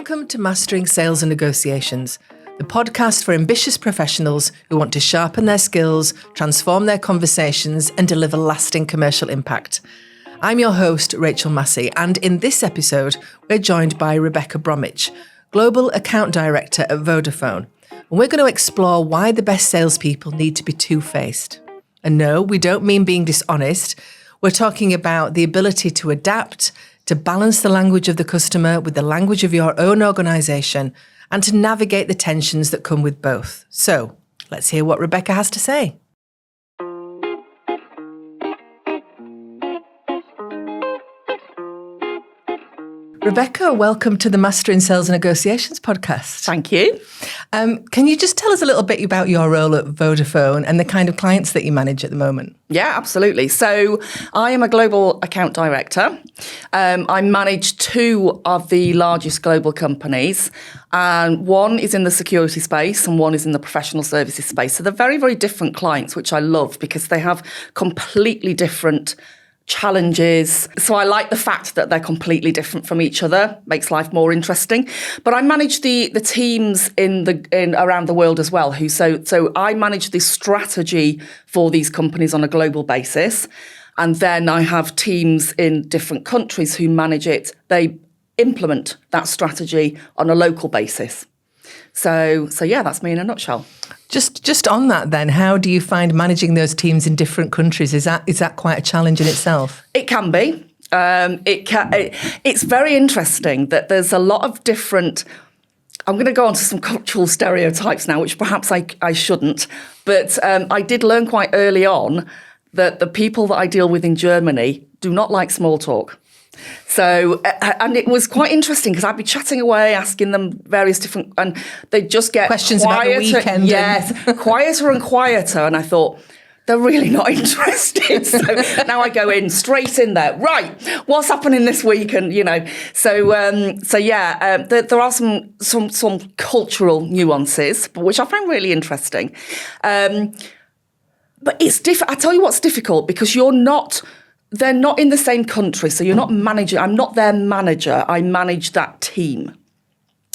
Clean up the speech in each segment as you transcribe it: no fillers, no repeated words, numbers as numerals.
Welcome to Mastering Sales and Negotiations, the podcast for ambitious professionals who want to sharpen their skills, transform their conversations, and deliver lasting commercial impact. I'm your host, Rachel Massey, and in this episode, we're joined by Rebecca Bromwich, Global Account Director at Vodafone. And we're going to explore why the best salespeople need to be two-faced. And no, we don't mean being dishonest. We're talking about the ability to adapt, to balance the language of the customer with the language of your own organisation, and to navigate the tensions that come with both. So, let's hear what Rebecca has to say. Rebecca, welcome to the Mastering Sales and Negotiations podcast. Thank you. Can you just tell us a little bit about your role at Vodafone and the kind of clients that you manage at the moment? Yeah, absolutely. So I am a global account director. I manage two of the largest global companies, and one is in the security space and one is in the professional services space. So they're very, very different clients, which I love because they have completely different challenges. So I like the fact that they're completely different from each other, makes life more interesting. But I manage the teams in around the world as well. So I manage the strategy for these companies on a global basis. And then I have teams in different countries who manage it. They implement that strategy on a local basis. So yeah, that's me in a nutshell. Just on that then, how do you find managing those teams in different countries? Is that quite a challenge in itself? It can be. It's very interesting that there's a lot of different. I'm going to go on to some cultural stereotypes now, which perhaps I shouldn't. But I did learn quite early on that the people that I deal with in Germany do not like small talk. So, and it was quite interesting because I'd be chatting away, asking them various different, and they'd just get questions quieter, about the weekend. Yes, quieter and quieter. And I thought, they're really not interested. So now I go straight in there. Right, what's happening this week? And, there are some cultural nuances, which I find really interesting. But it's difficult. I tell you what's difficult because they're not in the same country, so you're not managing. I'm not their manager. I manage that team.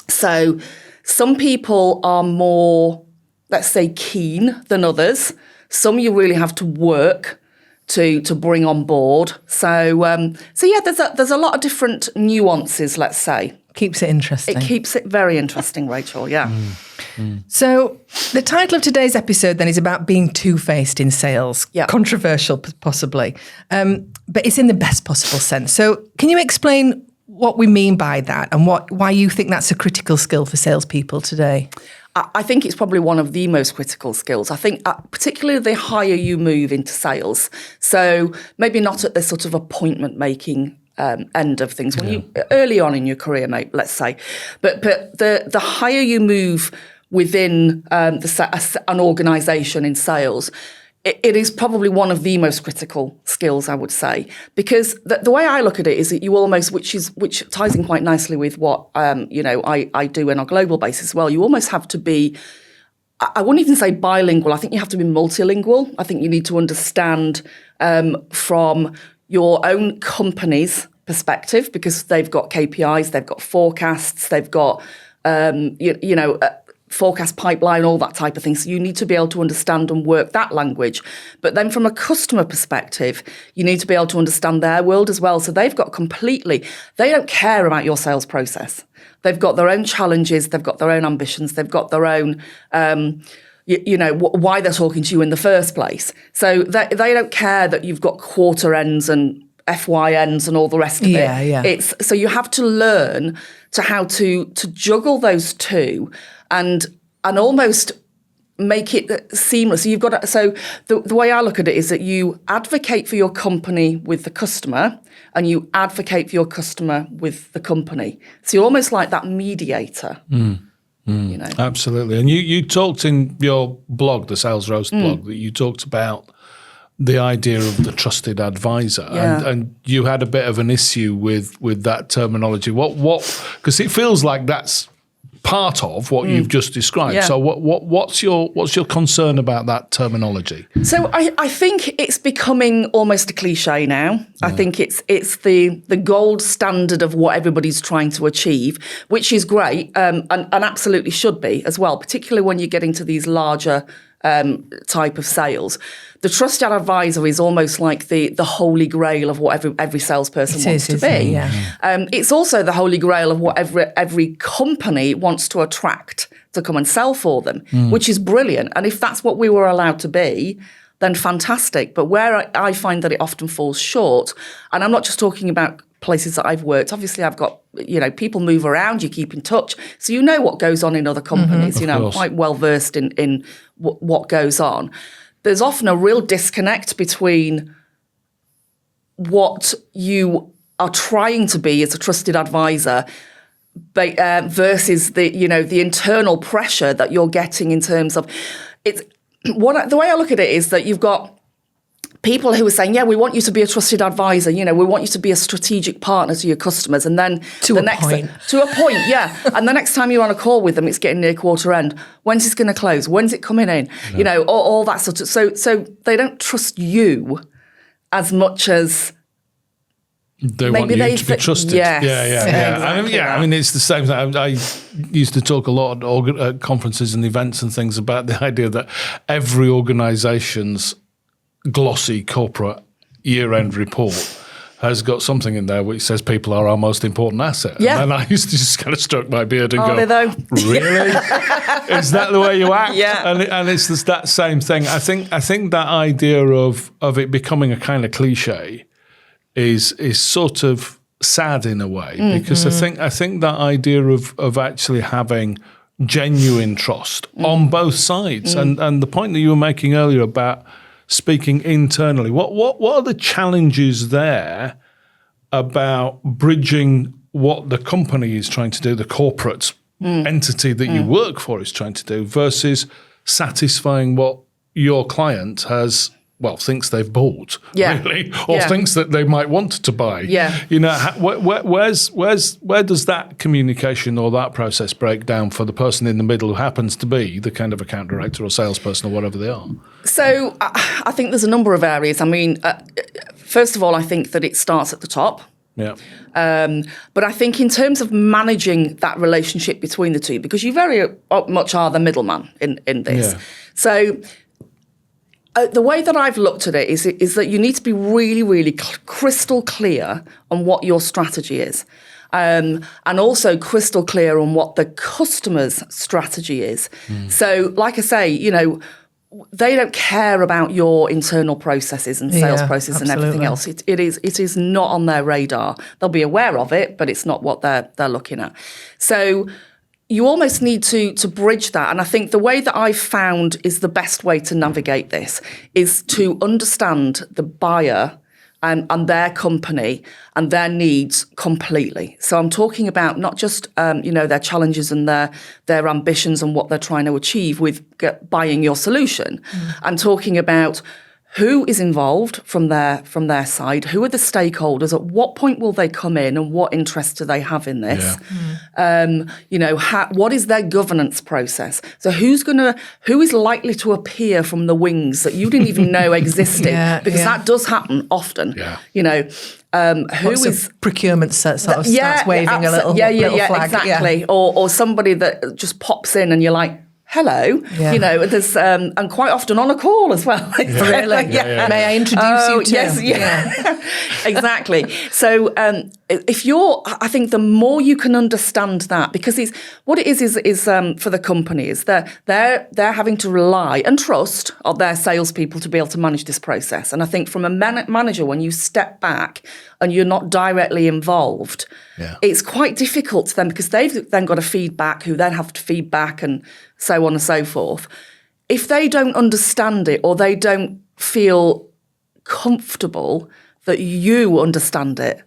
So some people are more, let's say, keen than others. Some you really have to work to bring on board. So yeah, there's a lot of different nuances, let's say. Keeps it interesting. It keeps it very interesting, Rachel, yeah. So the title of today's episode then is about being two-faced in sales. Yeah. Controversial, possibly. But it's in the best possible sense. So can you explain what we mean by that and why you think that's a critical skill for salespeople today? I think it's probably one of the most critical skills. I think particularly the higher you move into sales. So maybe not at the sort of appointment making end of things when you early on in your career, mate, let's say, but the higher you move within an organisation in sales, it is probably one of the most critical skills, I would say, because the way I look at it is that you almost, which ties in quite nicely with what I do on a global basis as well. You almost have to be. I wouldn't even say bilingual. I think you have to be multilingual. I think you need to understand from your own company's perspective, because they've got KPIs, they've got forecasts, they've got forecast pipeline, all that type of thing. So you need to be able to understand and work that language. But then from a customer perspective, you need to be able to understand their world as well. So they don't care about your sales process. They've got their own challenges, they've got their own ambitions, they've got their own why they're talking to you in the first place. So they don't care that you've got quarter ends and FY ends and all the rest of it. Yeah. So you have to learn how to juggle those two and almost make it seamless. So the way I look at it is that you advocate for your company with the customer and you advocate for your customer with the company. So you're almost like that mediator. Absolutely. And you talked in your blog, the Sales Roast blog, that you talked about the idea of the trusted advisor, and you had a bit of an issue with that terminology. What? Because it feels like that's part of what you've just described. Yeah. So what's your concern about that terminology? So I think it's becoming almost a cliche now. I think it's the gold standard of what everybody's trying to achieve, which is great and absolutely should be as well, particularly when you get into these larger type of sales. The trusted advisor is almost like the holy grail of what every salesperson wants to be. It's also the holy grail of what every company wants to attract to come and sell for them, which is brilliant. And if that's what we were allowed to be, then fantastic. But where I find that it often falls short, and I'm not just talking about places that I've worked. Obviously, I've got, people move around, you keep in touch. So you know what goes on in other companies. I'm quite well versed in what goes on. There's often a real disconnect between what you are trying to be as a trusted advisor versus the internal pressure that you're getting in terms of it's. The way I look at it is that you've got people who are saying, yeah, we want you to be a trusted advisor. We want you to be a strategic partner to your customers. And then to a point, yeah. And the next time you're on a call with them, it's getting near quarter end. When's this going to close? When's it coming in? All that sort of. So they don't trust you as much as they want you to be trusted. Yes, yeah. Exactly I mean, it's the same thing. I used to talk a lot at conferences and events and things about the idea that every organisation's glossy corporate year-end report has got something in there which says people are our most important asset. Yeah. And I used to just kind of stroke my beard and Are they though? Really? Is that the way you act? Yeah. And it's just that same thing. I think that idea of it becoming a kind of cliche is sort of sad in a way, because I think that idea of actually having genuine trust on both sides, and the point that you were making earlier about speaking internally, what are the challenges there about bridging what the company is trying to do, the corporate entity that you work for is trying to do, versus satisfying what your client thinks they've bought, really, or thinks that they might want to buy. Yeah. Where does that communication or that process break down for the person in the middle who happens to be the kind of account director or salesperson or whatever they are? So I think there's a number of areas. I mean, first of all, I think that it starts at the top. Yeah. But I think in terms of managing that relationship between the two, because you very much are the middleman in this. Yeah. So the way that I've looked at it is that you need to be really, really crystal clear on what your strategy is. And also crystal clear on what the customer's strategy is. So like I say, they don't care about your internal processes and sales process and everything else. It is not on their radar. They'll be aware of it, but it's not what they're looking at. So you almost need to bridge that. And I think the way that I've found is the best way to navigate this is to understand the buyer and their company and their needs completely. So I'm talking about not just their challenges and their ambitions and what they're trying to achieve with buying your solution. I'm talking about who is involved from their side, who are the stakeholders, at what point will they come in and what interest do they have in this? What is their governance process? So who is likely to appear from the wings that you didn't even know existed? Because that does happen often. Who is procurement starts waving a little flag. Exactly. Or somebody that just pops in and you're like, hello, there's and quite often on a call as well. Really? May I introduce you to? Yes, exactly. So I think the more you can understand that, because what it is for the companies, they're having to rely and trust on their salespeople to be able to manage this process. And I think from a manager, when you step back and you're not directly involved, it's quite difficult to them, because they've then got to feedback, who then have to feedback, and so on and so forth. If they don't understand it, or they don't feel comfortable that you understand it,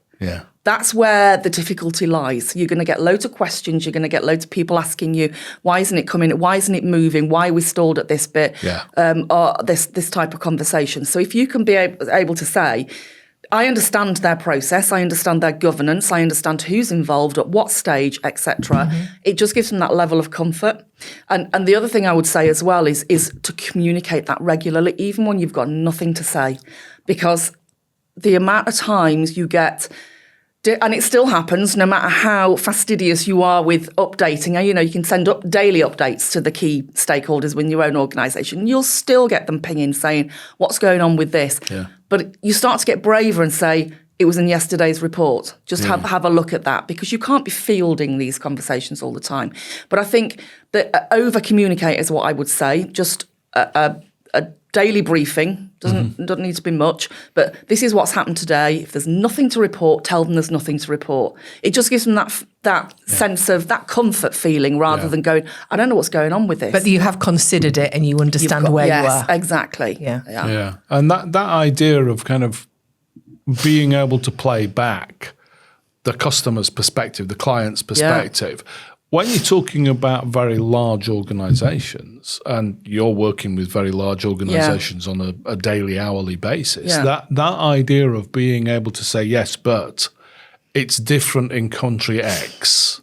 that's where the difficulty lies. You're going to get loads of questions. You're going to get loads of people asking you, why isn't it coming? Why isn't it moving? Why are we stalled at this bit? Or this type of conversation. So if you can be able to say, I understand their process, I understand their governance, I understand who's involved, at what stage, etc. It just gives them that level of comfort. And the other thing I would say as well is to communicate that regularly, even when you've got nothing to say, because the amount of times you get, and it still happens, no matter how fastidious you are with updating. You can send up daily updates to the key stakeholders within your own organisation. You'll still get them pinging saying, what's going on with this? Yeah. But you start to get braver and say, it was in yesterday's report. Just have a look at that, because you can't be fielding these conversations all the time. But I think that over-communicate is what I would say. Just a daily briefing, doesn't need to be much, but this is what's happened today. If there's nothing to report, tell them there's nothing to report. It just gives them that sense of that comfort feeling, rather than going, I don't know what's going on with this. But you have considered it and you understand where you are. Yes, exactly. Yeah. And that idea of kind of being able to play back the customer's perspective, the client's perspective. When you're talking about very large organisations, and you're working with very large organisations on a daily, hourly basis, that idea of being able to say, yes, but it's different in country X,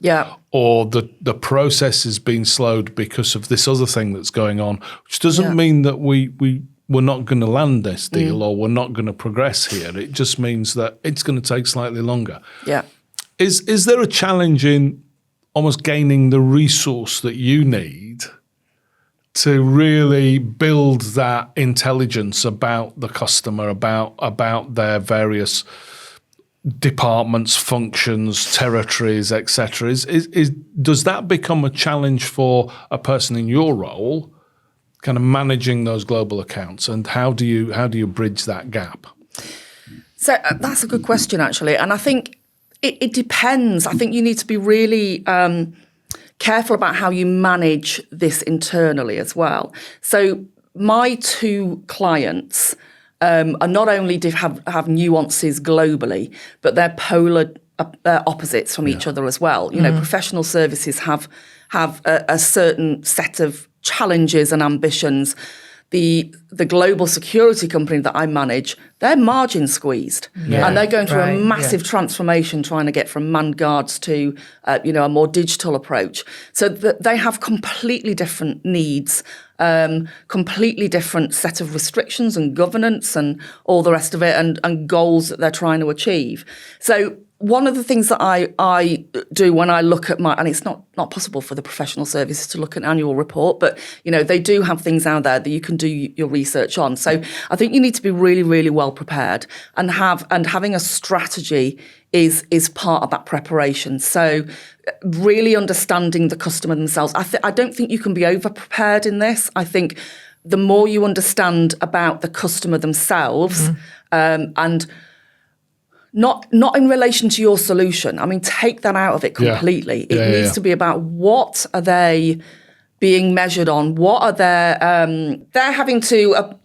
or the process is being slowed because of this other thing that's going on, which doesn't mean that we're not going to land this deal or we're not going to progress here. It just means that it's going to take slightly longer. Yeah. Is there a challenge in almost gaining the resource that you need to really build that intelligence about the customer, about their various departments, functions, territories, etc.? Does that become a challenge for a person in your role, kind of managing those global accounts, and how do you bridge that gap? So that's a good question, actually, and I think it depends. I think you need to be really careful about how you manage this internally as well. So my two clients are not only have nuances globally, but they're polar opposites from each other as well. Professional services have a certain set of challenges and ambitions. The global security company that I manage, their margin squeezed, and they're going through a massive transformation, trying to get from manned guards to a more digital approach. So they have completely different needs, completely different set of restrictions and governance and all the rest of it, and goals that they're trying to achieve. So one of the things that I do when I look at and it's not possible for the professional services to look at an annual report, but they do have things out there that you can do your research on. So I think you need to be really, really well prepared, and having a strategy is part of that preparation. So really understanding the customer themselves. I don't think you can be over prepared in this. I think the more you understand about the customer themselves, and not in relation to your solution. I mean, take that out of it completely. It needs to be about what are they being measured on? What are they're having to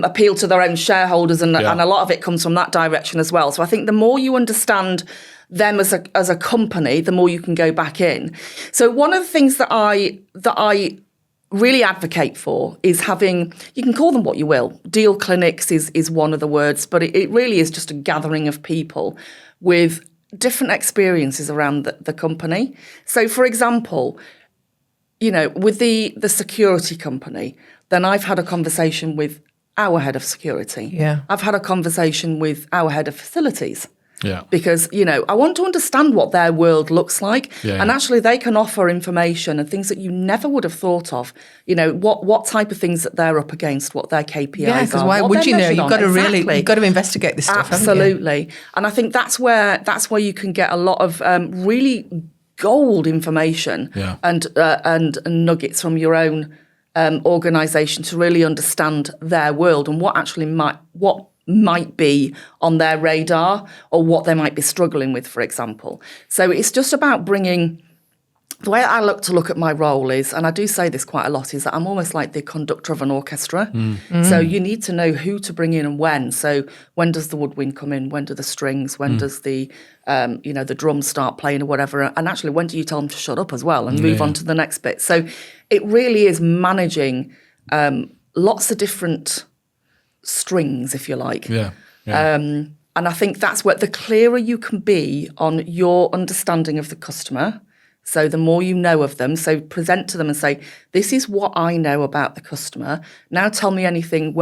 appeal to their own shareholders, and a lot of it comes from that direction as well. So I think the more you understand them as a company, the more you can go back in. So one of the things that I really advocate for is having, you can call them what you will, deal clinics is one of the words, but it really is just a gathering of people with different experiences around the company. So for example, with the security company, then I've had a conversation with our head of security. Yeah. I've had a conversation with our head of facilities. Yeah. Because, I want to understand what their world looks like. Yeah, and actually they can offer information and things that you never would have thought of. What type of things that they're up against, what their KPIs are. Yeah, because why would you know? You've got to you've got to investigate this stuff. Absolutely. And I think that's where you can get a lot of really gold information and nuggets from your own organisation to really understand their world and what might be on their radar or what they might be struggling with, for example. So it's just about bringing, the way I look at my role is, and I do say this quite a lot, is that I'm almost like the conductor of an orchestra. So you need to know who to bring in and when. So when does the woodwind come in? When do the strings? When does the drums start playing or whatever? And actually, when do you tell them to shut up as well and move on to the next bit? So it really is managing lots of different strings, if you like. And I think that's where the clearer you can be on your understanding of the customer, so the more you know of them, so present to them and say, this is what I know about the customer. Now tell me anything.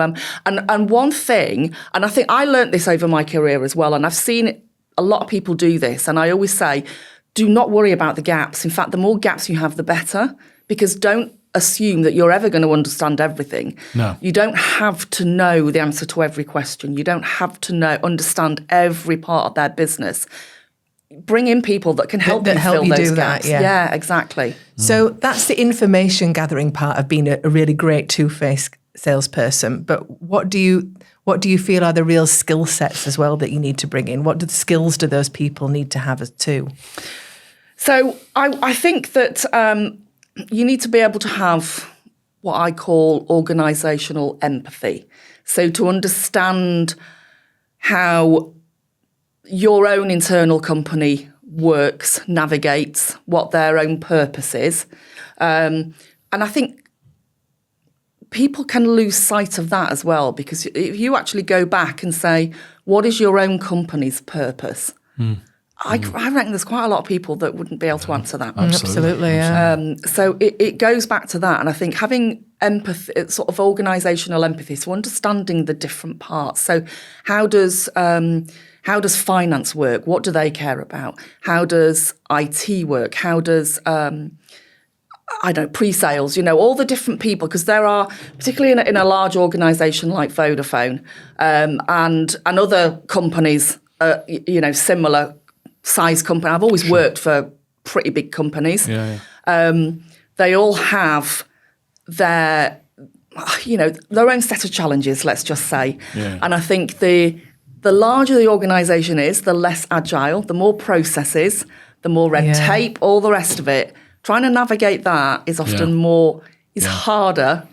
And one thing, and I think I learned this over my career as well, and I've seen a lot of people do this, and I always say, do not worry about the gaps. In fact, the more gaps you have, the better, because don't assume that you're ever going to understand everything. No. You don't have to know the answer to every question. You don't have to understand every part of their business. Bring in people that can help you fill those gaps. Yeah, exactly. So that's the information gathering part of being a really great two-faced salesperson. But what do you feel are the real skill sets as well that you need to bring in? What skills do those people need to have too? So I think that you need to be able to have what I call organisational empathy. So to understand how your own internal company works, navigates, what their own purpose is. And I think people can lose sight of that as well, because if you actually go back and say, what is your own company's purpose? I reckon there's quite a lot of people that wouldn't be able to answer that. Absolutely, yeah. So it goes back to that. And I think having empathy, sort of organisational empathy, so understanding the different parts. So how does finance work? What do they care about? How does IT work? How does, pre-sales, all the different people, because there are, particularly in a large organisation like Vodafone and other companies, similar size company. I've always worked for pretty big companies. They all have their own set of challenges, let's just say. And I think the larger the organisation is, the less agile, the more processes, the more red tape, all the rest of it. Trying to navigate that is often harder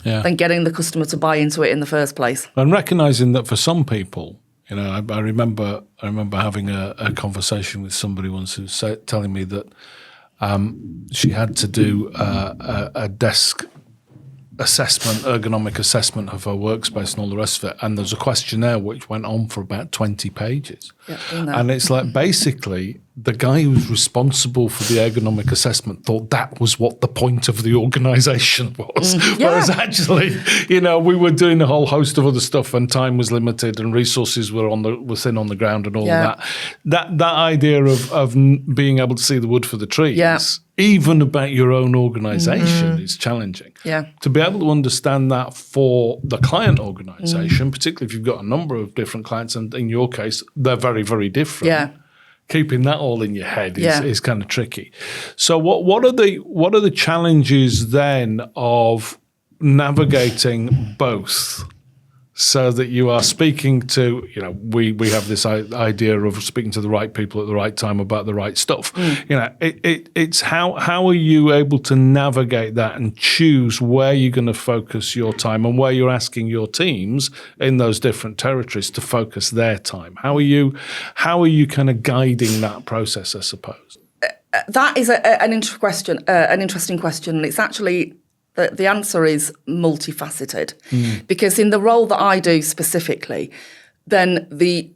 than getting the customer to buy into it in the first place. And recognising that for some people, I remember having a conversation with somebody once who was telling me that she had to do a desk assessment, ergonomic assessment of her workspace and all the rest of it. And there's a questionnaire which went on for about 20 pages. And it's like basically the guy who was responsible for the ergonomic assessment thought that was what the point of the organisation was. Whereas actually, we were doing a whole host of other stuff and time was limited and resources were thin on the ground and all that. That idea of being able to see the wood for the trees, even about your own organisation, is challenging. To be able to understand that for the client organisation, particularly if you've got a number of different clients, and in your case, they're very, very different. Keeping that all in your head is kind of tricky. So what are the challenges then of navigating both, so that you are speaking to, we have this idea of speaking to the right people at the right time about the right stuff. It's how are you able to navigate that and choose where you're going to focus your time and where you're asking your teams in those different territories to focus their time? How are you kind of guiding that process, I suppose? That is an interesting question, and it's actually. The answer is multifaceted, because in the role that I do specifically, then the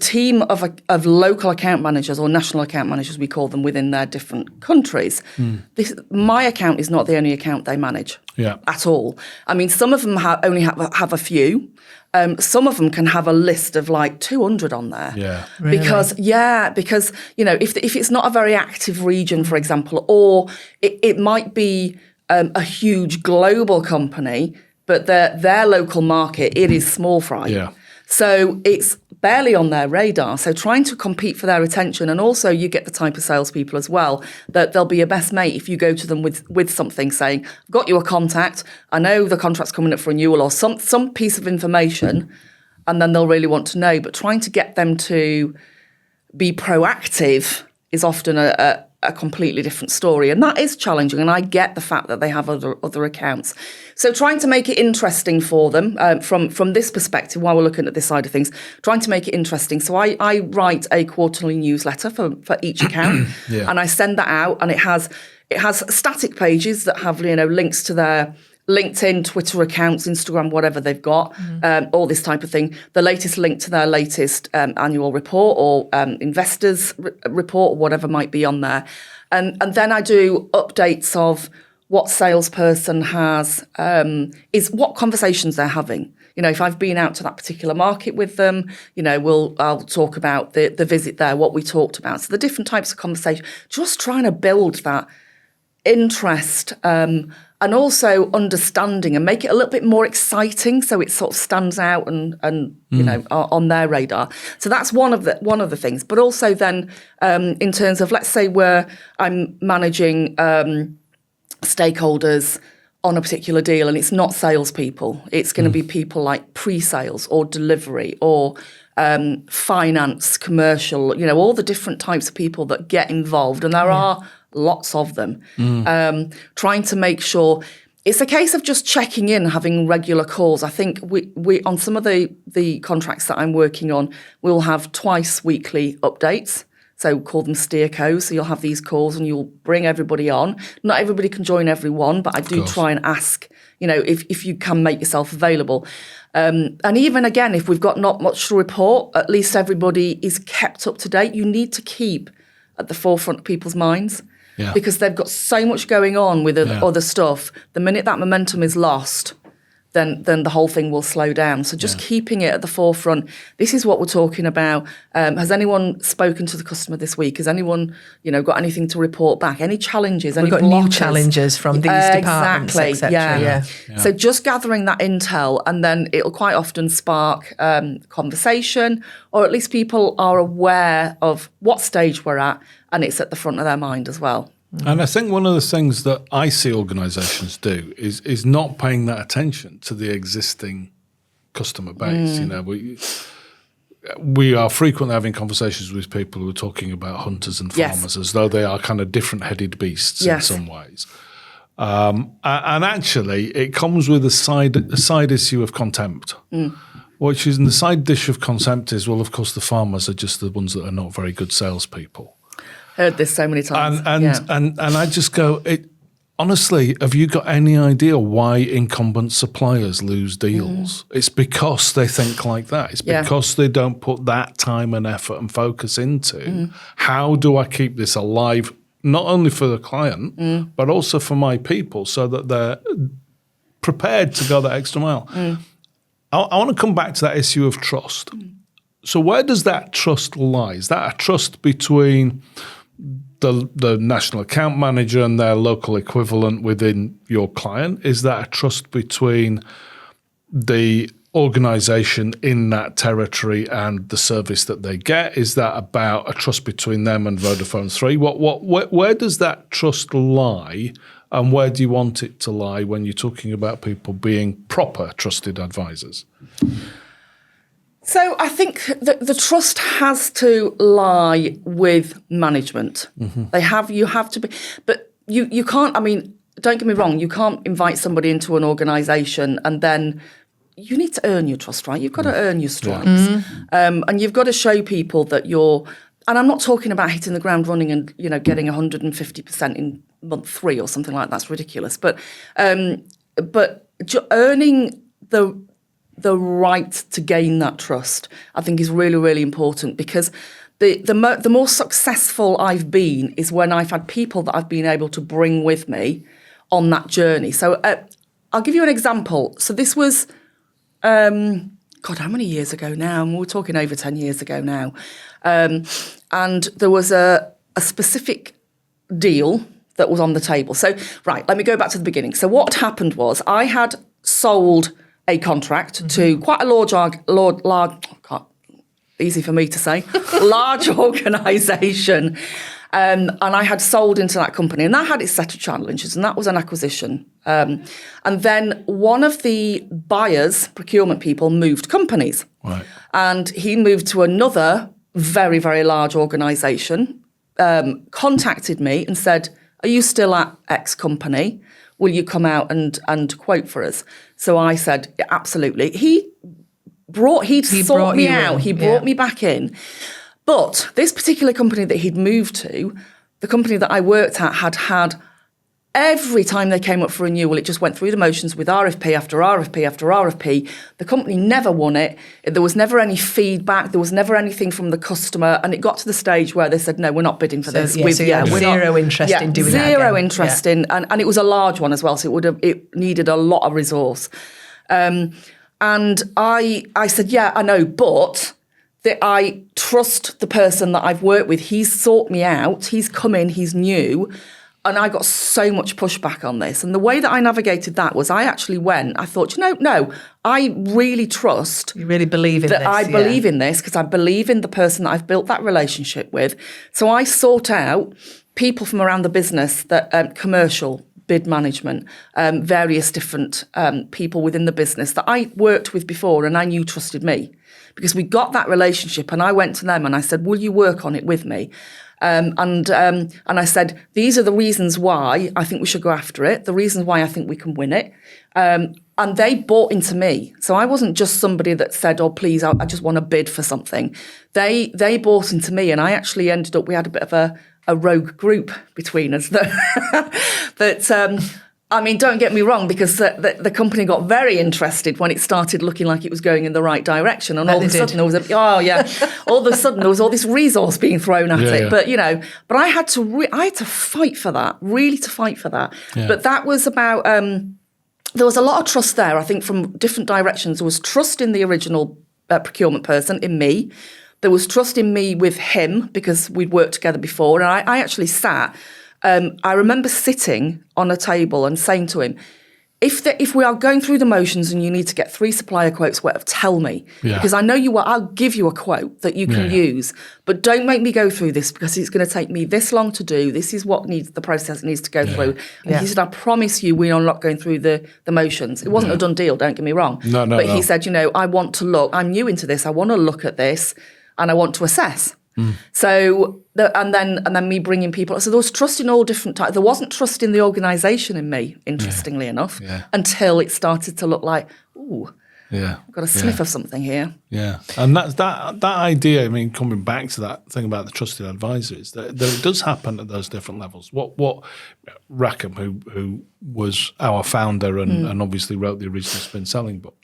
team of local account managers or national account managers, we call them, within their different countries, my account is not the only account they manage at all. I mean, some of them only have a few. Some of them can have a list of like 200 on there. Really? Because if it's not a very active region, for example, or it might be a huge global company, but their local market, it is small fry. So it's barely on their radar. So trying to compete for their attention, and also you get the type of salespeople as well that they'll be your best mate if you go to them with something saying, I've got you a contact, I know the contract's coming up for renewal, or some piece of information, and then they'll really want to know. But trying to get them to be proactive is often a completely different story, and that is challenging, and I get the fact that they have other accounts. So trying to make it interesting for them from this perspective, while we're looking at this side of things, trying to make it interesting. So I write a quarterly newsletter for each account, and I send that out, and it has static pages that have links to their LinkedIn, Twitter accounts, Instagram, whatever they've got, all this type of thing. The latest link to their latest annual report or investors report, or whatever might be on there. And then I do updates of what salesperson has, is what conversations they're having. You know, if I've been out to that particular market with them, you know, I'll talk about the visit there, what we talked about. So the different types of conversation, just trying to build that interest and also understanding and make it a little bit more exciting so it sort of stands out and you know, on their radar. So that's one of the things. But also then in terms of, let's say where I'm managing stakeholders on a particular deal and it's not salespeople, it's going to be people like pre-sales or delivery or finance, commercial, you know, all the different types of people that get involved. And there are lots of them, trying to make sure it's a case of just checking in, having regular calls. I think we on some of the contracts that I'm working on, we'll have twice weekly updates. So call them steercos. So you'll have these calls and you'll bring everybody on. Not everybody can join every one, but I do try and ask, you know, if you can make yourself available. And even again, if we've got not much to report, at least everybody is kept up to date. You need to keep at the forefront of people's minds. Yeah. Because they've got so much going on with other stuff. The minute that momentum is lost, then the whole thing will slow down. So just keeping it at the forefront. This is what we're talking about. Has anyone spoken to the customer this week? Has anyone, you know, got anything to report back? Any challenges? We've got new challenges from these departments, exactly. Yeah. So just gathering that intel, and then it'll quite often spark conversation, or at least people are aware of what stage we're at, and it's at the front of their mind as well. And I think one of the things that I see organisations do is not paying that attention to the existing customer base. You know, we are frequently having conversations with people who are talking about hunters and farmers as though they are kind of different-headed beasts in some ways. And actually, it comes with a side issue of contempt. Which is, in the side dish of contempt is, well, of course, the farmers are just the ones that are not very good salespeople. Heard this so many times. And I just go, honestly, have you got any idea why incumbent suppliers lose deals? It's because they think like that. It's because they don't put that time and effort and focus into how do I keep this alive, not only for the client, but also for my people, so that they're prepared to go that extra mile. I want to come back to that issue of trust. So where does that trust lie? Is that a trust between the national account manager and their local equivalent within your client? Is that a trust between the organisation in that territory and the service that they get? Is that about a trust between them and VodafoneThree? Where does that trust lie, and where do you want it to lie when you're talking about people being proper trusted advisors? So I think the trust has to lie with management. You have to be, but you can't, I mean, don't get me wrong, you can't invite somebody into an organisation and then you need to earn your trust, right? You've got to earn your stripes. And you've got to show people that you're, and I'm not talking about hitting the ground running and, you know, getting 150% in month 3 or something like that. That's ridiculous. But earning the right to gain that trust, I think, is really, really important, because the more successful I've been is when I've had people that I've been able to bring with me on that journey. So I'll give you an example. So this was, God, how many years ago now? We're talking over 10 years ago now. And there was a specific deal that was on the table. So, right, let me go back to the beginning. So what happened was I had sold a contract to quite a large, easy for me to say, large organisation. And I had sold into that company, and that had its set of challenges, and that was an acquisition. And then one of the buyers, procurement people, moved companies. Right. And he moved to another very, very large organisation, contacted me and said, "Are you still at X company? Will you come out and quote for us?" So I said, absolutely. He brought me out. He brought me back in. But this particular company that he'd moved to, the company that I worked at, had every time they came up for renewal, it just went through the motions with RFP after RFP after RFP. The company never won it. There was never any feedback. There was never anything from the customer. And it got to the stage where they said, no, we're not bidding for this. We're zero interest in doing that again. Zero interest in, and it was a large one as well, so it needed a lot of resource. And I said, yeah, I know, but that I trust the person that I've worked with. He's sought me out. He's come in. He's new. And I got so much pushback on this. And the way that I navigated that was I actually I thought, no, I really trust. You really believe in that this. I believe in this because I believe in the person that I've built that relationship with. So I sought out people from around the business, that commercial, bid management, various different people within the business that I worked with before and I knew trusted me. Because we got that relationship and I went to them and I said, will you work on it with me? And I said, these are the reasons why I think we should go after it, the reasons why I think we can win it. And they bought into me. So I wasn't just somebody that said, oh, please, I just want to bid for something. They bought into me and I actually ended up, we had a bit of a rogue group between us that I mean, don't get me wrong, because the company got very interested when it started looking like it was going in the right direction. And all of a sudden there was all of a sudden there was all this resource being thrown at it. Yeah. But I had to fight for that, really to fight for that. Yeah. But that was about, there was a lot of trust there, I think, from different directions. There was trust in the original procurement person, in me. There was trust in me with him because we'd worked together before. And I actually sat... I remember sitting on a table and saying to him, if we are going through the motions and you need to get 3 supplier quotes, tell me. Yeah. Because I know you will, I'll give you a quote that you can use, but don't make me go through this because it's going to take me this long to do. This is what the process needs to go through. And he said, I promise you we are not going through the motions. It wasn't a done deal, don't get me wrong. But he said, I want to look, I'm new into this, I want to look at this and I want to assess. So, and then me bringing people. So there was trust in all different types. There wasn't trust in the organisation in me, interestingly enough, until it started to look like, ooh, I've got a sniff of something here. Yeah, and that idea. I mean, coming back to that thing about the trusted advisor is that it does happen at those different levels. What Rackham, who was our founder and obviously wrote the original spin selling book.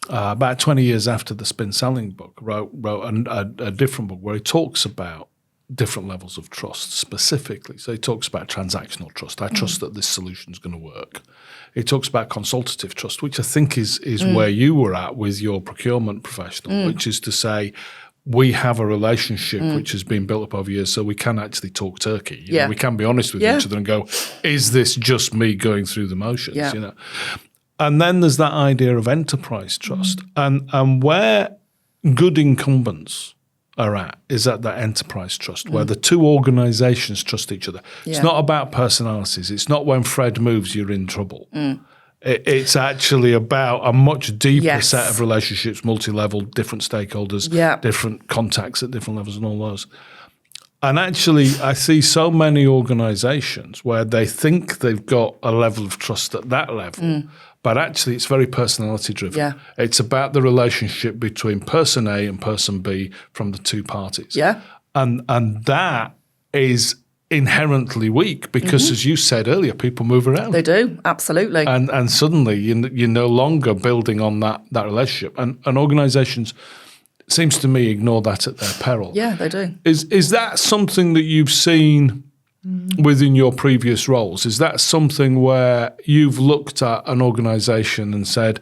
About 20 years after the spin selling book, wrote a different book where he talks about different levels of trust specifically. So he talks about transactional trust. I trust that this solution is going to work. He talks about consultative trust, which I think is where you were at with your procurement professional, which is to say, we have a relationship which has been built up over years, so we can actually talk turkey. You know, we can be honest with each other and go, is this just me going through the motions? Yeah. You know. And then there's that idea of enterprise trust. And where good incumbents are at is at that enterprise trust, where the two organizations trust each other. Yeah. It's not about personalities. It's not when Fred moves, you're in trouble. It's actually about a much deeper set of relationships, multi-level, different stakeholders, different contacts at different levels and all those. And actually, I see so many organizations where they think they've got a level of trust at that level, but actually it's very personality driven. Yeah. It's about the relationship between person A and person B from the two parties. Yeah. And that is inherently weak because, as you said earlier, people move around. They do, absolutely. And suddenly you're no longer building on that relationship. And organizations, seems to me, ignore that at their peril. Yeah, they do. Is that something that you've seen within your previous roles? Is that something where you've looked at an organisation and said,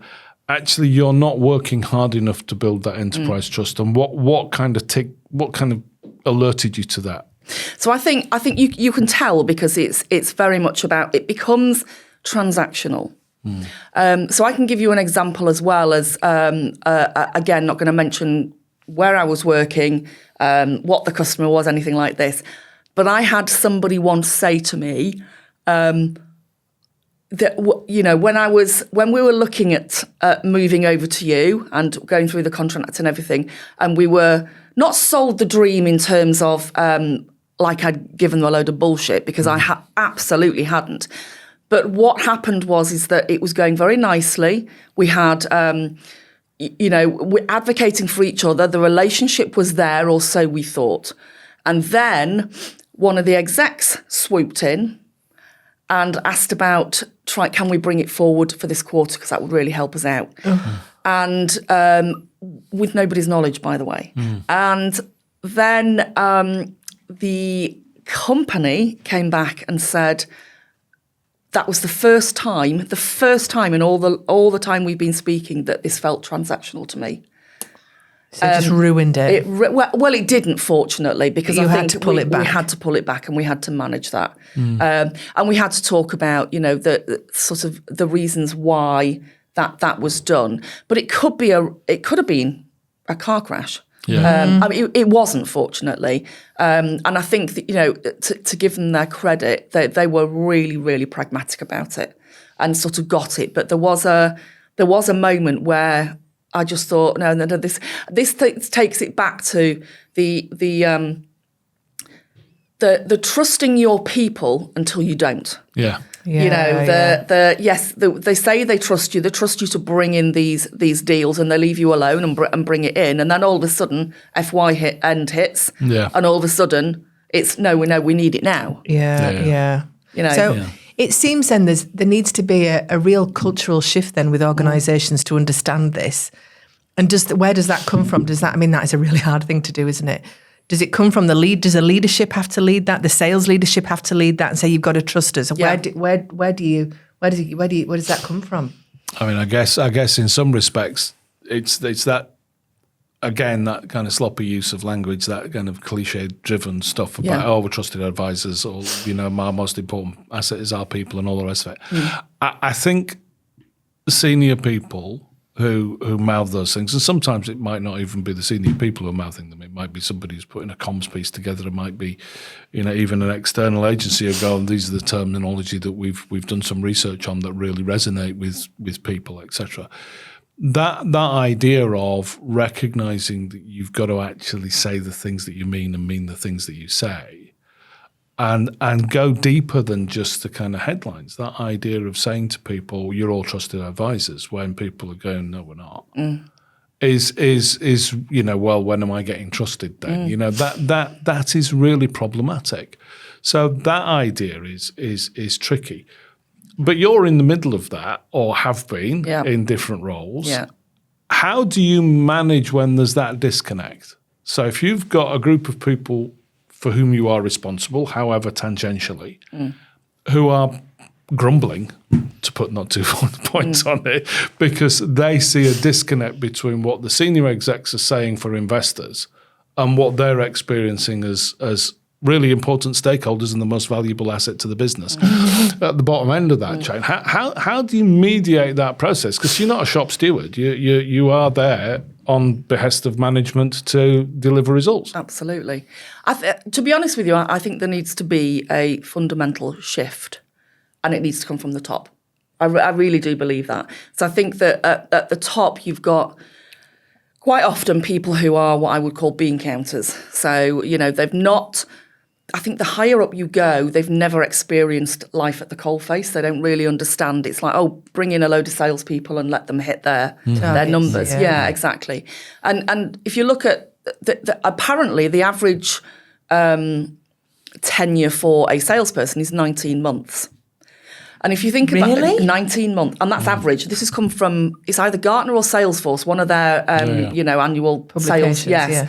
actually, you're not working hard enough to build that enterprise trust? And what kind of alerted you to that? So I think you can tell because it's very much about, it becomes transactional. So I can give you an example as well as, again, not going to mention where I was working, what the customer was, anything like this. But I had somebody once say to me that, when we were looking at moving over to you and going through the contract and everything, and we were not sold the dream in terms of like I'd given them a load of bullshit, because I absolutely hadn't. But what happened is that it was going very nicely. We had, we're advocating for each other. The relationship was there, or so we thought. And then one of the execs swooped in and asked about, can we bring it forward for this quarter, because that would really help us out. And with nobody's knowledge, by the way. And then the company came back and said that was the first time in all the time we've been speaking that this felt transactional to me. So it just ruined it. Well, it didn't, fortunately, because you I had think to pull it back. We had to pull it back, and we had to manage that, and we had to talk about, the sort of the reasons why that was done. But it could have been a car crash. Yeah. I mean, it wasn't, fortunately, and I think that, to give them their credit, they were really, really pragmatic about it and sort of got it. But there was a moment where I just thought, no, this takes it back to the trusting your people until you don't. Yeah. They say they trust you to bring in these deals, and they leave you alone and bring it in, and then all of a sudden end hits, and all of a sudden it's no, we need it now. Yeah. It seems then there needs to be a real cultural shift then with organisations to understand this. And where does that come from? That is a really hard thing to do, isn't it? Does it come from the lead? Does the leadership have to lead that? The sales leadership have to lead that and say, you've got to trust us? Where does that come from? I mean, I guess in some respects, it's that, again, that kind of sloppy use of language, that kind of cliche-driven stuff about, we're trusted advisors, or, our most important asset is our people, and all the rest of it. I think senior people who mouth those things, and sometimes it might not even be the senior people who are mouthing them. It might be somebody who's putting a comms piece together. It might be, even an external agency who go, and these are the terminology that we've done some research on that really resonate with people, etc. That idea of recognizing that you've got to actually say the things that you mean and mean the things that you say, and go deeper than just the kind of headlines. That idea of saying to people, "You're all trusted advisors," when people are going, "No, we're not," is well, when am I getting trusted then? That is really problematic. So that idea is tricky. But you're in the middle of that, or have been in different roles. Yeah. How do you manage when there's that disconnect? So if you've got a group of people for whom you are responsible, however tangentially, who are grumbling, to put not too fine points on it, because they see a disconnect between what the senior execs are saying for investors and what they're experiencing as really important stakeholders and the most valuable asset to the business at the bottom end of that chain. How do you mediate that process? Because you're not a shop steward. You are there on behest of management to deliver results. Absolutely. To be honest with you, I think there needs to be a fundamental shift, and it needs to come from the top. I really do believe that. So I think that at the top, you've got quite often people who are what I would call bean counters. So, they've not... I think the higher up you go, they've never experienced life at the coalface. They don't really understand. It's like, bring in a load of salespeople and let them hit their numbers. Yeah, exactly. And if you look at apparently the average tenure for a salesperson is 19 months. And if you think about it, 19 months, and that's average. This has come from, it's either Gartner or Salesforce, one of their annual sales. Yes.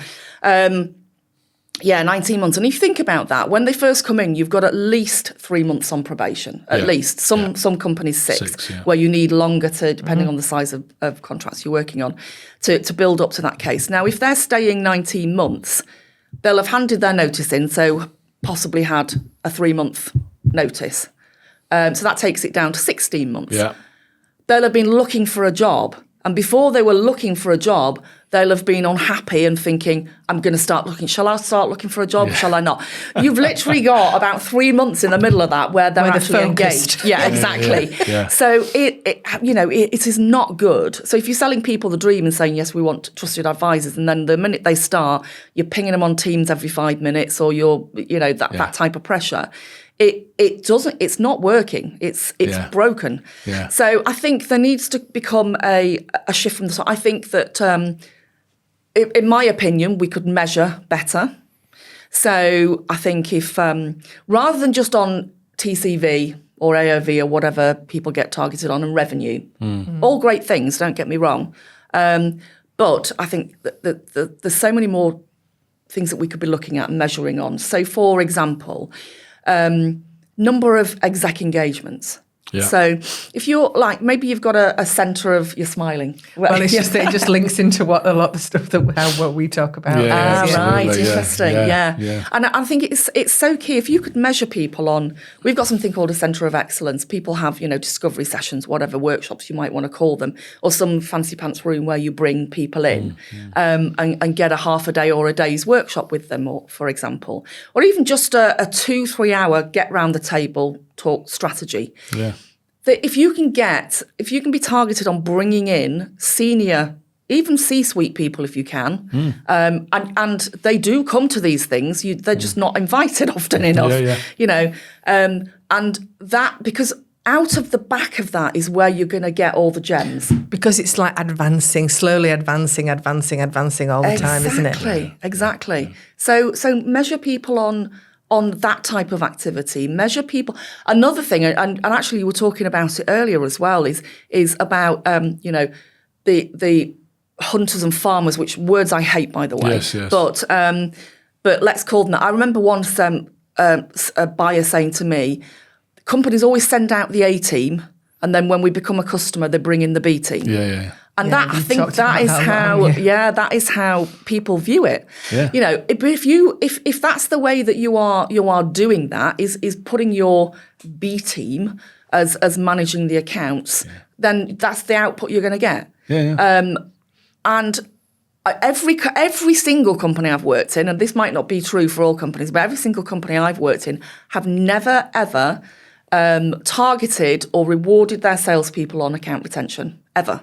19 months. And if you think about that, when they first come in, you've got at least 3 months on probation. At least. Some companies six, where you need longer to, depending on the size of contracts you're working on, to build up to that case. Now, if they're staying 19 months, they'll have handed their notice in, so possibly had a 3-month notice. So that takes it down to 16 months. Yeah. They'll have been looking for a job. And before they were looking for a job, they'll have been unhappy and thinking, I'm going to start looking. Shall I start looking for a job? Yeah. Shall I not? You've literally got about 3 months in the middle of that where they're actually engaged. Yeah, exactly. Yeah. So it is not good. So if you're selling people the dream and saying, yes, we want trusted advisors, and then the minute they start, you're pinging them on Teams every 5 minutes, or that type of pressure. It's not working. It's broken. Yeah. So I think there needs to become a shift from the top. I think that, in my opinion, we could measure better. So I think if rather than just on TCV or AOV or whatever people get targeted on, and revenue. All great things, don't get me wrong. But I think that there's so many more things that we could be looking at and measuring on. So, for example, number of exec engagements. Yeah. So if you're like, maybe you've got a centre of, you're smiling. Well, it's just, it just links into what a lot of the stuff what we talk about. Right, absolutely, interesting, yeah. And I think it's so key. If you could measure people on, we've got something called a centre of excellence. People have, discovery sessions, whatever workshops you might want to call them, or some fancy pants room where you bring people in and get a half a day or a day's workshop with them, or, for example, or even just a 2-3 hour get round the table talk strategy. Yeah. That if you can be targeted on bringing in senior, even C-suite people if you can, and they do come to these things, they're just not invited often enough, and that, because out of the back of that is where you're going to get all the gems. Because it's like slowly advancing all the time, isn't it? Exactly. So measure people on that type of activity, measure people. Another thing, and actually you were talking about it earlier as well, is about, the hunters and farmers, which words I hate, by the way. Yes. But let's call them that. I remember once a buyer saying to me, companies always send out the A team, and then when we become a customer, they bring in the B team. Yeah. And I think that is how people view it. Yeah. If that's the way that you are doing that, is putting your B team as managing the accounts, then that's the output you're going to get. Yeah. And every single company I've worked in, and this might not be true for all companies, but every single company I've worked in have never ever targeted or rewarded their salespeople on account retention ever.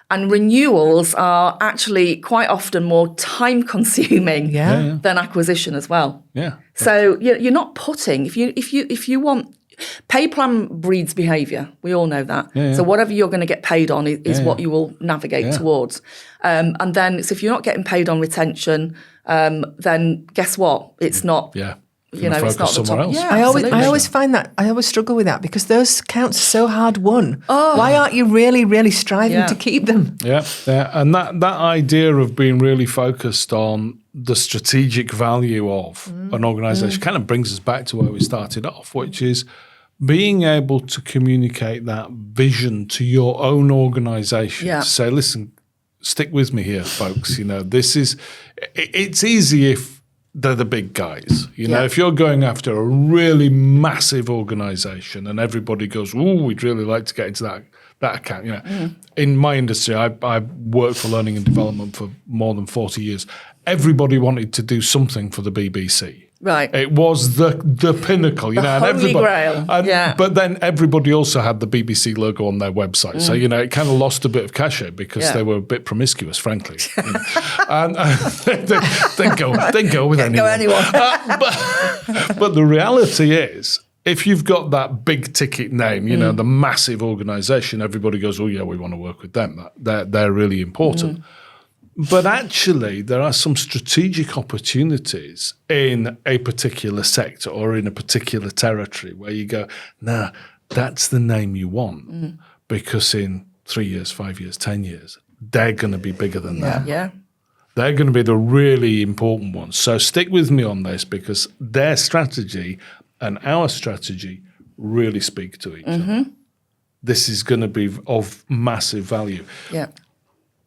And renewals are actually quite often more time-consuming than acquisition as well. Yeah. So you're not putting, if you want, pay plan breeds behaviour. We all know that. So whatever you're going to get paid on is what you will navigate towards. And then, so if you're not getting paid on retention, then guess what? It's not. Yeah. It's not somewhere else. Yeah, I always find that, I always struggle with that, because those accounts are so hard won. Why aren't you really, really striving to keep them? Yeah. And that idea of being really focused on the strategic value of an organisation kind of brings us back to where we started off, which is being able to communicate that vision to your own organisation. To say, listen, stick with me here, folks. It's easy if they're the big guys. If you're going after a really massive organisation and everybody goes, "Ooh, we'd really like to get into that account." In my industry, I worked for learning and development for more than 40 years. Everybody wanted to do something for the BBC. Right. It was the pinnacle, The Holy Grail. But then everybody also had the BBC logo on their website. So, it kind of lost a bit of cachet because they were a bit promiscuous, frankly. And they go with anyone. Go anyone. But the reality is, if you've got that big ticket name, the massive organisation, everybody goes, "Oh yeah, we want to work with them. They're really important." But actually, there are some strategic opportunities in a particular sector or in a particular territory where you go, "Nah, that's the name you want," because in 3 years, 5 years, 10 years, they're going to be bigger than that. Yeah. They're going to be the really important ones. So stick with me on this, because their strategy and our strategy really speak to each other. This is going to be of massive value. Yeah.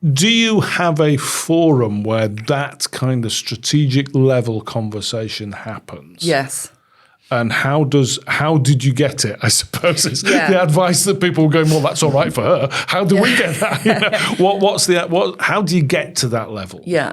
Do you have a forum where that kind of strategic level conversation happens? Yes. And how did you get it? I suppose it's the advice that people are going, "Well, that's all right for her. How do we get that? How do you get to that level?" Yeah.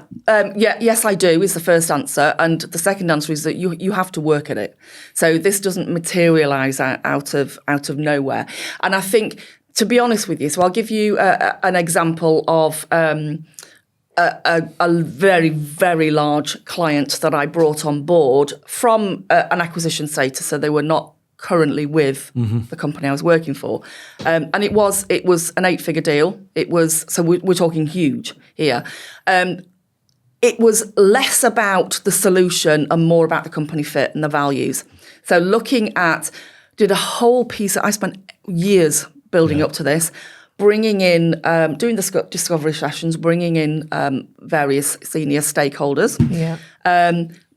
Yes, I do, is the first answer. And the second answer is that you have to work at it. So this doesn't materialise out of nowhere. And I think, to be honest with you, so I'll give you an example of a very, very large client that I brought on board from an acquisition status, so they were not currently with the company I was working for, and it was an 8-figure deal. It was, so we're talking huge here. It was less about the solution and more about the company fit and the values. So looking at did a whole piece. I spent years building up to this, bringing in, doing the discovery sessions, bringing in various senior stakeholders. Yeah.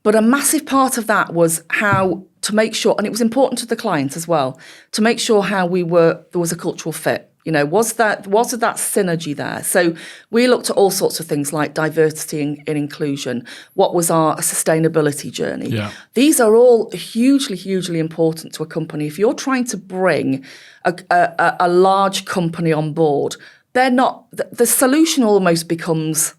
But a massive part of that was how to make sure, and it was important to the client as well, to make sure there was a cultural fit. Was that synergy there? So we looked at all sorts of things like diversity and inclusion. What was our sustainability journey? Yeah. These are all hugely, hugely important to a company. If you're trying to bring a large company on board, they're not. The solution almost becomes.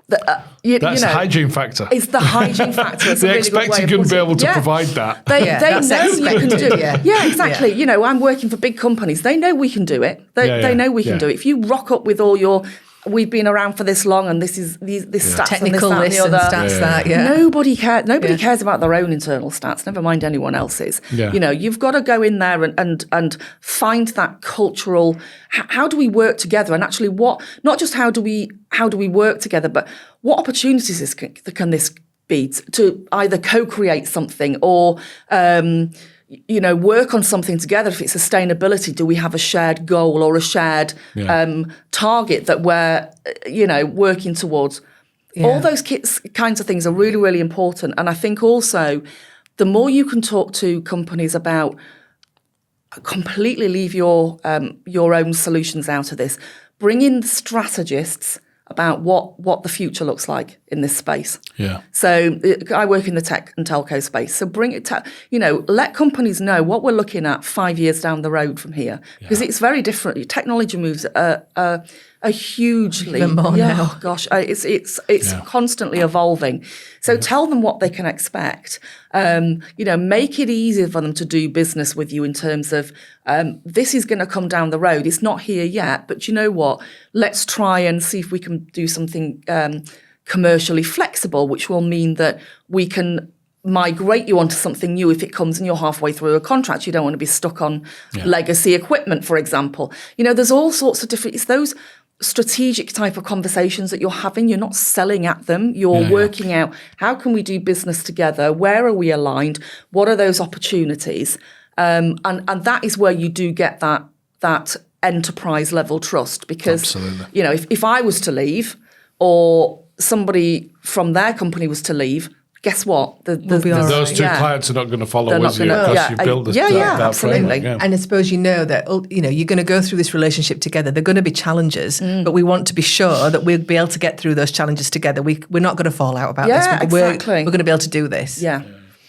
That's a hygiene factor. It's the hygiene factor. They expect you to be able to provide that. They know you can do it. Yeah. Exactly. Yeah. I'm working for big companies. They know we can do it. They know we can do it. If you rock up with all your, we've been around for this long and this is this stats technical and this, that, and and the other. stats that. Yeah. Nobody cares about their own internal stats. Never mind anyone else's. Yeah. You've got to go in there and find that cultural. How do we work together? And actually, not just how do we work together, but what opportunities can this be to either co-create something or work on something together? If it's sustainability, do we have a shared goal or a shared target that we're working towards? Yeah. All those kinds of things are really, really important. And I think also the more you can talk to companies about completely leave your own solutions out of this, bring in strategists about what the future looks like in this space. Yeah. So I work in the tech and telco space. So bring it let companies know what we're looking at 5 years down the road from here, because it's very different. Technology moves a hugely. Even more now. Gosh, it's constantly evolving. So tell them what they can expect. Make it easier for them to do business with you in terms of this is going to come down the road. It's not here yet, but you know what? Let's try and see if we can do something commercially flexible, which will mean that we can migrate you onto something new if it comes and you're halfway through a contract. You don't want to be stuck on legacy equipment, for example. There's all sorts of different. It's those strategic type of conversations that you're having. You're not selling at them. You're working out, how can we do business together? Where are we aligned? What are those opportunities? And that is where you do get that enterprise level trust, because if I was to leave or somebody from their company was to leave, guess what? Those two clients are not going to follow with you because you've built this. Absolutely. And I suppose that you're going to go through this relationship together. There are going to be challenges, but we want to be sure that we'll be able to get through those challenges together. We're not going to fall out about this. Exactly. We're going to be able to do this. Yeah.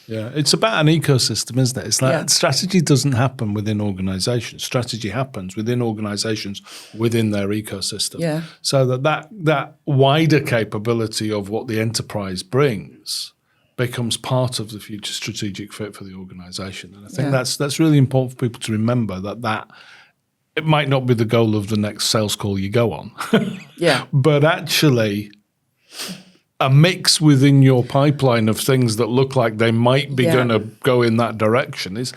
Yeah, it's about an ecosystem, isn't it? It's like strategy doesn't happen within organisations. Strategy happens within organisations within their ecosystem. Yeah. So that wider capability of what the enterprise brings becomes part of the future strategic fit for the organisation. And I think that's really important for people to remember that it might not be the goal of the next sales call you go on. But actually a mix within your pipeline of things that look like they might be going to go in that direction is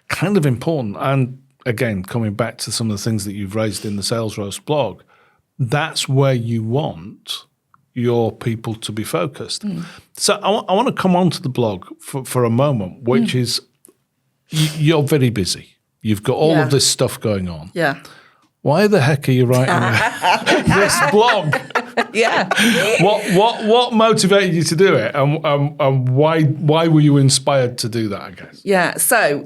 kind of important. And again, coming back to some of the things that you've raised in the Sales Roast blog, that's where you want your people to be focused. So I want to come on to the blog for a moment, which is you're very busy. You've got all of this stuff going on. Yeah. Why the heck are you writing this blog? What motivated you to do it, and why were you inspired to do that, I guess? Yeah. So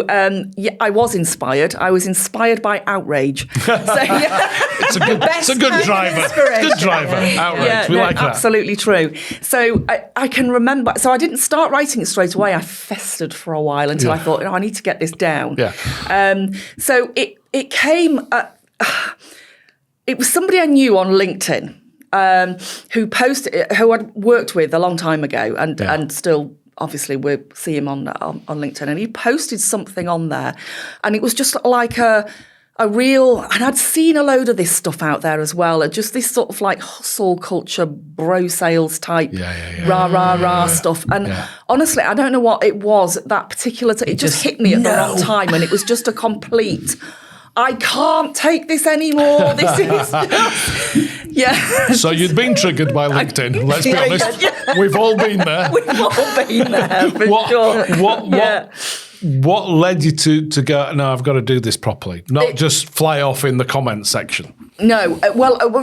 I was inspired. I was inspired by outrage. It's a good driver. Good driver. Outrage. We like that. Absolutely true. So I can remember. So I didn't start writing it straight away. I festered for a while until I thought, I need to get this down. Yeah. So it came. It was somebody I knew on LinkedIn who I'd worked with a long time ago, and still obviously we see him on LinkedIn, and he posted something on there, and it was just like a real, and I'd seen a load of this stuff out there as well, just this sort of like hustle culture, bro sales type, rah stuff. And honestly, I don't know what it was at that particular time. It just hit me at the wrong time, and it was just a complete, I can't take this anymore. This is just, So you'd been triggered by LinkedIn. Let's be honest. We've all been there. We've all been there for sure. what led you to go, no, I've got to do this properly, not just fly off in the comments section? No,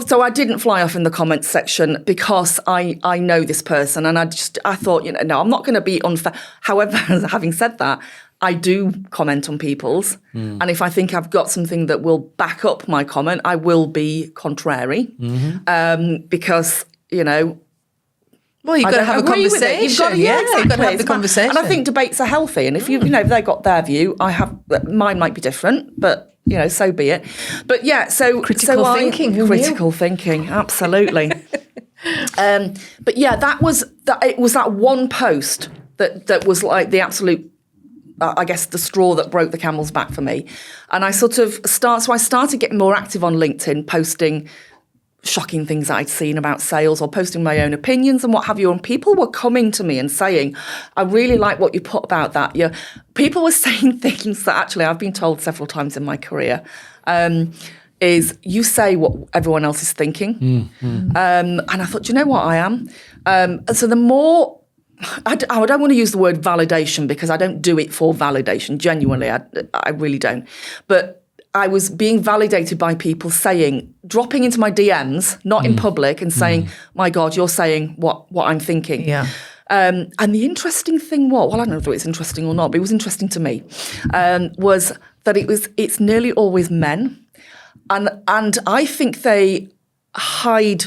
so I didn't fly off in the comments section because I know this person, and I thought, no, I'm not going to be unfair. However, having said that, I do comment on people's, and if I think I've got something that will back up my comment, I will be contrary, because, well, you've got to have a conversation. You've got to, exactly. You've got to have the conversation. And I think debates are healthy. And if if they got their view, mine might be different, but so be it. But yeah, critical thinking. Critical thinking, absolutely. But yeah, it was that one post that was like the absolute, I guess, the straw that broke the camel's back for me. And I started getting more active on LinkedIn, posting shocking things that I'd seen about sales or posting my own opinions and what have you. And people were coming to me and saying, I really like what you put about that. People were saying things that actually I've been told several times in my career, is you say what everyone else is thinking. And I thought, do you know what I am? And so the more, I don't want to use the word validation because I don't do it for validation. Genuinely, I really don't. But I was being validated by people dropping into my DMs, not in public, and saying, my God, you're saying what I'm thinking. Yeah. And the interesting thing was, I don't know if it's interesting or not, but it was interesting to me, was that it's nearly always men. And I think they hide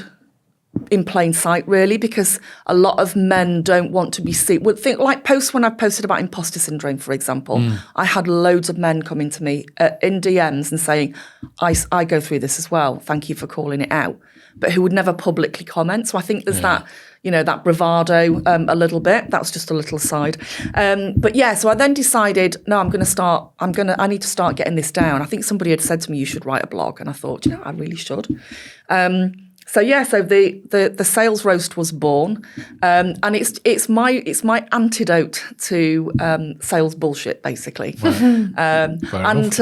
in plain sight, really, because a lot of men don't want to be seen. Think like posts when I've posted about imposter syndrome, for example. I had loads of men coming to me in DMs and saying, I go through this as well. Thank you for calling it out. But who would never publicly comment. So I think there's that, that bravado a little bit. That was just a little aside. But yeah, so I then decided, no, I need to start getting this down. I think somebody had said to me, you should write a blog. And I thought, I really should. So the sales roast was born, and it's my antidote to sales bullshit, basically. Wow. And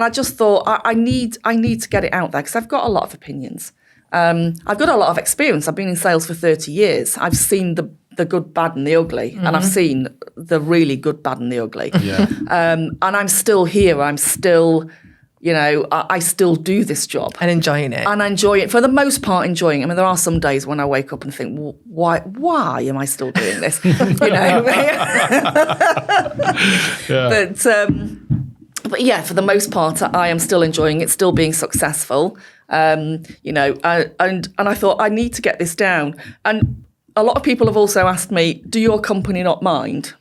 I just thought I need to get it out there because I've got a lot of opinions. I've got a lot of experience. I've been in sales for 30 years. I've seen the good, bad, and the ugly, and I've seen the really good, bad, and the ugly. Yeah. And I'm still here. I'm still. I still do this job. And enjoying it. And I enjoy it, for the most part, enjoying it. I mean, there are some days when I wake up and think, well, why am I still doing this? But yeah, for the most part, I am still enjoying it, still being successful. And I thought, I need to get this down. And a lot of people have also asked me, do your company not mind?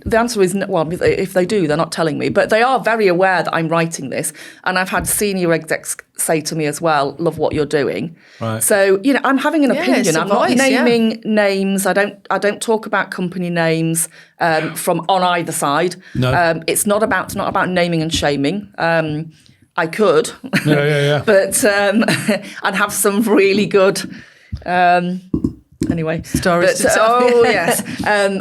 The answer is, well, if they do, they're not telling me. But they are very aware that I'm writing this. And I've had senior execs say to me as well, love what you're doing. Right. So, I'm having an opinion. I'm not naming names. I don't talk about company names from on either side. No. It's not about naming and shaming. I could. Yeah. But I'd have some really good... Anyway, stories. Yes.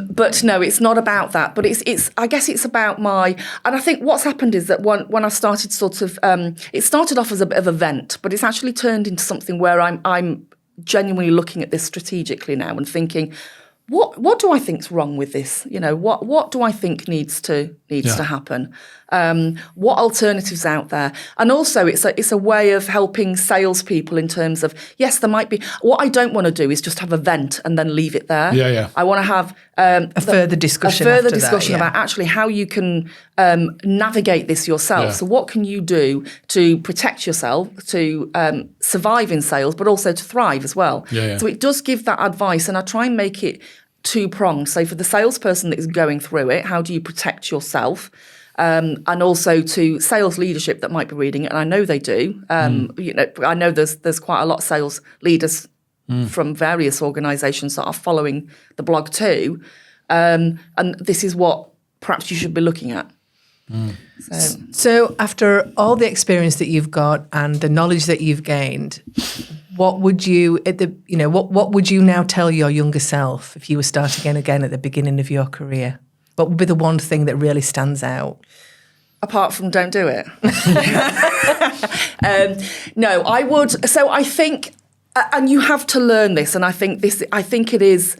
But no, it's not about that. But it's. I guess it's about my. And I think what's happened is that when I started it started off as a bit of a vent, but it's actually turned into something where I'm genuinely looking at this strategically now and thinking, what do I think's wrong with this? What do I think needs to happen? What alternatives out there? And also, it's a way of helping salespeople in terms of, yes, there might be. What I don't want to do is just have a vent and then leave it there. Yeah. I want to have a further discussion about actually how you can navigate this yourself. Yeah. So what can you do to protect yourself, to survive in sales, but also to thrive as well? Yeah. So it does give that advice, and I try and make it two-pronged. So for the salesperson that is going through it, how do you protect yourself? And also to sales leadership that might be reading it, and I know they do. I know there's quite a lot of sales leaders from various organisations that are following the blog too, and this is what perhaps you should be looking at. So after all the experience that you've got and the knowledge that you've gained, what would you what would you now tell your younger self if you were starting again at the beginning of your career? What would be the one thing that really stands out? Apart from don't do it. No, I would. So I think, and you have to learn this, and I think it is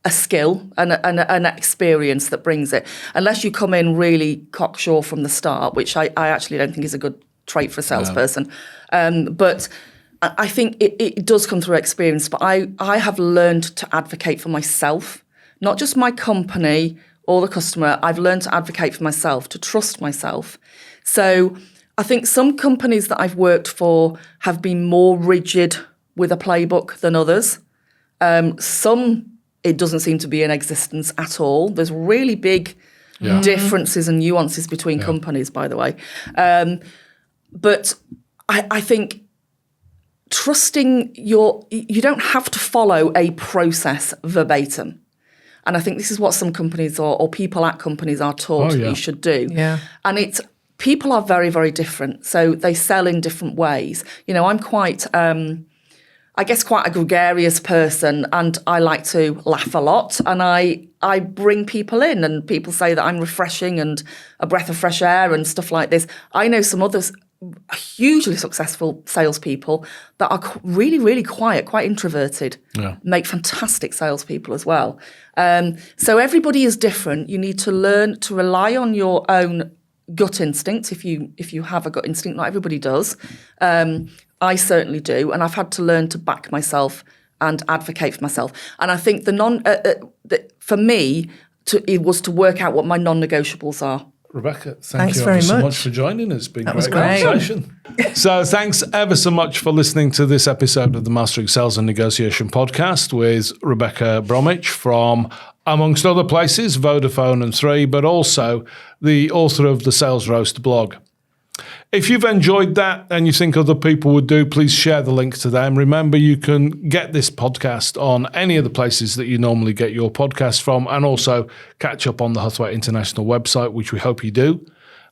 a skill and an experience that brings it. Unless you come in really cocksure from the start, which I actually don't think is a good trait for a salesperson. But I think it does come through experience. But I have learned to advocate for myself, not just my company or the customer. I've learned to advocate for myself, to trust myself. So I think some companies that I've worked for have been more rigid with a playbook than others. Some, it doesn't seem to be in existence at all. There's really big differences and nuances between companies, by the way. But I think trusting you don't have to follow a process verbatim. And I think this is what some companies or people at companies are taught that you should do. Yeah. And people are very, very different. So they sell in different ways. I'm quite, I guess, quite a gregarious person, and I like to laugh a lot. And I bring people in, and people say that I'm refreshing and a breath of fresh air and stuff like this. I know some others, hugely successful salespeople that are really, really quiet, quite introverted, make fantastic salespeople as well. So everybody is different. You need to learn to rely on your own gut instinct. If you have a gut instinct, not everybody does. I certainly do, and I've had to learn to back myself and advocate for myself. And I think for me, it was to work out what my non-negotiables are. Rebecca, thanks you very ever so much much for joining us. It's been was great conversation. So thanks ever so much for listening to this episode of the Mastering Sales and Negotiation podcast with Rebecca Bromwich from, amongst other places, VodafoneThree, but also the author of the Sales Roast blog. If you've enjoyed that and you think other people would do, please share the link to them. Remember, you can get this podcast on any of the places that you normally get your podcast from, and also catch up on the Huthwaite International website, which we hope you do.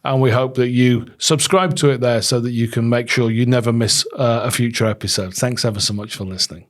And we hope that you subscribe to it there so that you can make sure you never miss a future episode. Thanks ever so much for listening.